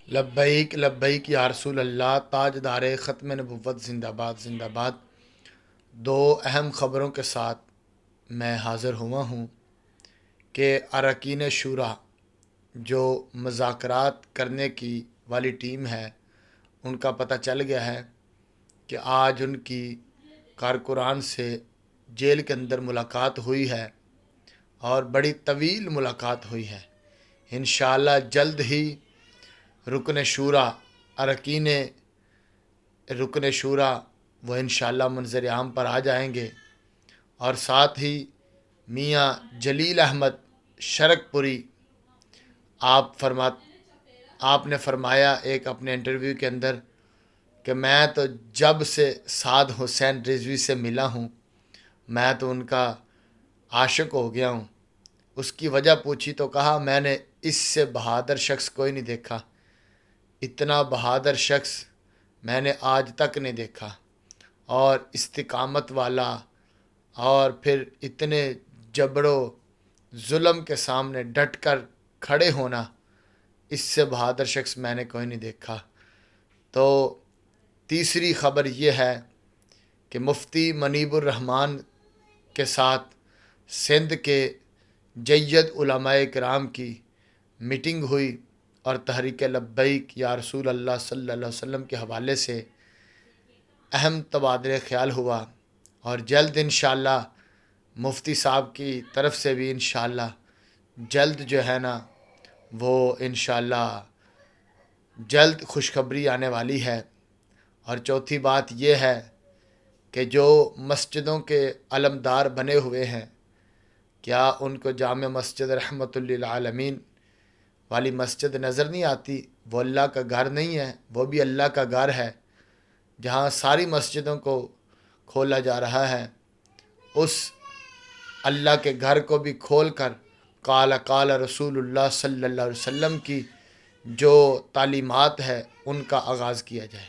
لبیک لبیک یا رسول اللہ، تاجدار ختم نبوت زندہ باد زندہ باد۔ دو اہم خبروں کے ساتھ میں حاضر ہوا ہوں کہ اراکین شورا جو مذاکرات کرنے کی والی ٹیم ہے، ان کا پتہ چل گیا ہے کہ آج ان کی کارکنان سے جیل کے اندر ملاقات ہوئی ہے اور بڑی طویل ملاقات ہوئی ہے۔ انشاءاللہ جلد ہی رکن شورا اراکین رکن شورا وہ انشاءاللہ منظر عام پر آ جائیں گے، اور ساتھ ہی میاں جلیل احمد شرک پوری آپ نے فرمایا ایک اپنے انٹرویو کے اندر کہ میں تو جب سے سعد حسین رضوی سے ملا ہوں میں تو ان کا عاشق ہو گیا ہوں۔ اس کی وجہ پوچھی تو کہا میں نے اس سے بہادر شخص کوئی نہیں دیکھا، اتنا بہادر شخص میں نے آج تک نہیں دیکھا، اور استقامت والا، اور پھر اتنے جبر و ظلم کے سامنے ڈٹ کر کھڑے ہونا، اس سے بہادر شخص میں نے کوئی نہیں دیکھا۔ تو تیسری خبر یہ ہے کہ مفتی منیب الرحمن کے ساتھ سندھ کے جید علماء کرام کی میٹنگ ہوئی، اور تحریک لبیک یا رسول اللہ صلی اللہ علیہ وسلم کے حوالے سے اہم تبادلہ خیال ہوا، اور جلد انشاءاللہ مفتی صاحب کی طرف سے بھی انشاءاللہ جلد جو ہے نا وہ انشاءاللہ جلد خوشخبری آنے والی ہے۔ اور چوتھی بات یہ ہے کہ جو مسجدوں کے علمدار بنے ہوئے ہیں، کیا ان کو جامع مسجد رحمت للعالمین والی مسجد نظر نہیں آتی؟ وہ اللہ کا گھر نہیں ہے، وہ بھی اللہ کا گھر ہے جہاں ساری مسجدوں کو کھولا جا رہا ہے۔ اس اللہ کے گھر کو بھی کھول کر قال رسول اللہ صلی اللہ علیہ وسلم کی جو تعلیمات ہے ان کا آغاز کیا جائے۔